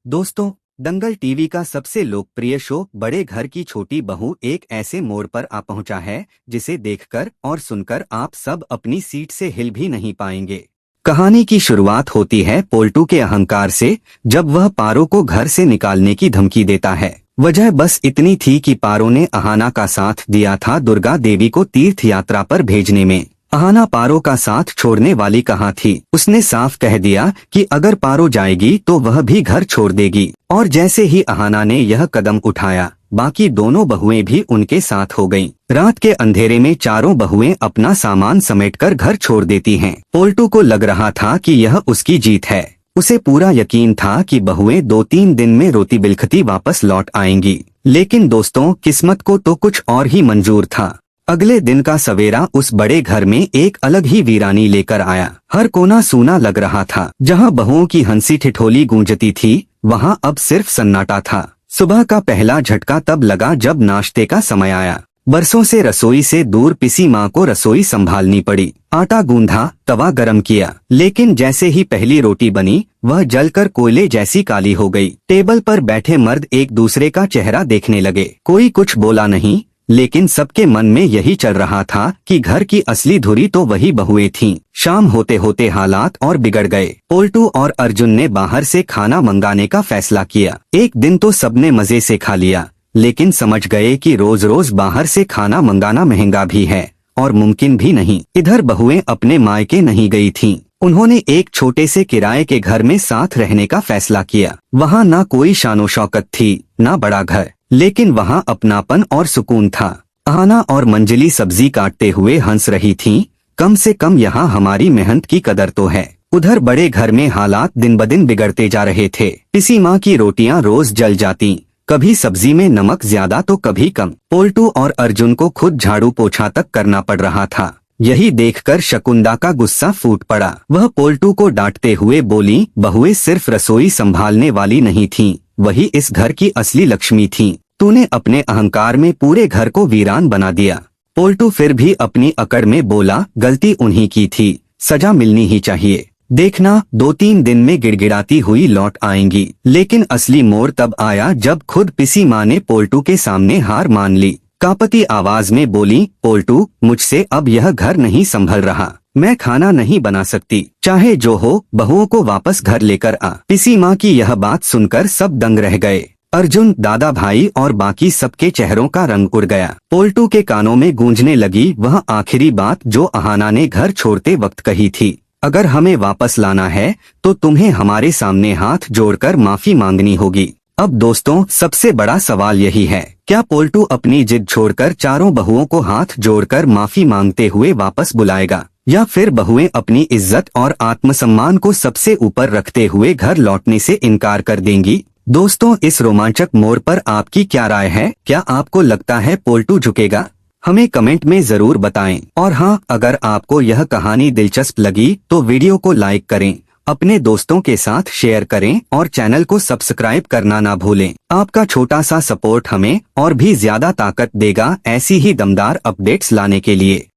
दोस्तों, दंगल टीवी का सबसे लोकप्रिय शो बड़े घर की छोटी बहू एक ऐसे मोड़ पर आ पहुंचा है जिसे देखकर और सुनकर आप सब अपनी सीट से हिल भी नहीं पाएंगे। कहानी की शुरुआत होती है पोल्टू के अहंकार से, जब वह पारो को घर से निकालने की धमकी देता है। वजह बस इतनी थी कि पारो ने अहाना का साथ दिया था दुर्गा देवी को तीर्थ यात्रा पर भेजने में। अहाना पारो का साथ छोड़ने वाली कहाँ थी। उसने साफ कह दिया कि अगर पारो जाएगी तो वह भी घर छोड़ देगी। और जैसे ही अहाना ने यह कदम उठाया, बाकी दोनों बहुएं भी उनके साथ हो गईं। रात के अंधेरे में चारों बहुएं अपना सामान समेटकर घर छोड़ देती हैं। पोल्टू को लग रहा था कि यह उसकी जीत है। उसे पूरा यकीन था कि बहुएं 2-3 दिन में रोती बिलखती वापस लौट आएंगी। लेकिन दोस्तों, किस्मत को तो कुछ और ही मंजूर था। अगले दिन का सवेरा उस बड़े घर में एक अलग ही वीरानी लेकर आया। हर कोना सूना लग रहा था। जहां बहुओं की हंसी ठिठोली गूंजती थी, वहां अब सिर्फ सन्नाटा था। सुबह का पहला झटका तब लगा जब नाश्ते का समय आया। बरसों से रसोई से दूर पिसी माँ को रसोई संभालनी पड़ी। आटा गूंधा, तवा गरम किया, लेकिन जैसे ही पहली रोटी बनी, वह जलकर कोयले जैसी काली हो गई। टेबल पर बैठे मर्द एक दूसरे का चेहरा देखने लगे। कोई कुछ बोला नहीं, लेकिन सबके मन में यही चल रहा था कि घर की असली धुरी तो वही बहुएं थीं। शाम होते होते हालात और बिगड़ गए। पोल्टू और अर्जुन ने बाहर से खाना मंगाने का फैसला किया। एक दिन तो सबने मजे से खा लिया, लेकिन समझ गए कि रोज रोज बाहर से खाना मंगाना महंगा भी है और मुमकिन भी नहीं। इधर बहुएं अपने मायके नहीं गई थीं। उन्होंने एक छोटे से किराए के घर में साथ रहने का फैसला किया। वहाँ ना कोई शानो शौकत थी, ना बड़ा घर, लेकिन वहाँ अपनापन और सुकून था। अहाना और मंजली सब्जी काटते हुए हंस रही थीं। कम से कम यहाँ हमारी मेहनत की कदर तो है। उधर बड़े घर में हालात दिन ब दिन बिगड़ते जा रहे थे। किसी माँ की रोटियां रोज जल जाती, कभी सब्जी में नमक ज्यादा तो कभी कम। पोल्टू और अर्जुन को खुद झाड़ू पोछा तक करना पड़ रहा था। यही देखकर शकुंदा का गुस्सा फूट पड़ा। वह पोल्टू को डांटते हुए बोली, बहुएं सिर्फ रसोई संभालने वाली नहीं थीं, वही इस घर की असली लक्ष्मी थीं। तूने अपने अहंकार में पूरे घर को वीरान बना दिया। पोल्टू फिर भी अपनी अकड़ में बोला, गलती उन्हीं की थी, सजा मिलनी ही चाहिए। देखना, 2-3 दिन में गिड़गिड़ाती हुई लौट आएंगी। लेकिन असली मोड़ तब आया जब खुद पिसी माँ ने पोल्टू के सामने हार मान ली। कांपती आवाज में बोली, पोल्टू, मुझसे अब यह घर नहीं संभल रहा। मैं खाना नहीं बना सकती, चाहे जो हो, बहुओं को वापस घर लेकर आ। पिसी माँ की यह बात सुनकर सब दंग रह गए। अर्जुन, दादा भाई और बाकी सबके चेहरों का रंग उड़ गया। पोल्टू के कानों में गूंजने लगी वह आखिरी बात जो अहाना ने घर छोड़ते वक्त कही थी, अगर हमें वापस लाना है तो तुम्हें हमारे सामने हाथ जोड़कर माफी मांगनी होगी। अब दोस्तों, सबसे बड़ा सवाल यही है, क्या पोल्टू अपनी जिद छोड़कर चारों बहुओं को हाथ जोड़कर माफी मांगते हुए वापस बुलाएगा, या फिर बहुएं अपनी इज्जत और आत्मसम्मान को सबसे ऊपर रखते हुए घर लौटने से इनकार कर देंगी? दोस्तों, इस रोमांचक मोड़ पर आपकी क्या राय है? क्या आपको लगता है पोल्टू झुकेगा? हमें कमेंट में जरूर बताएं। और हाँ, अगर आपको यह कहानी दिलचस्प लगी तो वीडियो को लाइक करें, अपने दोस्तों के साथ शेयर करें और चैनल को सब्सक्राइब करना ना भूलें। आपका छोटा सा सपोर्ट हमें और भी ज्यादा ताकत देगा ऐसी ही दमदार अपडेट्स लाने के लिए।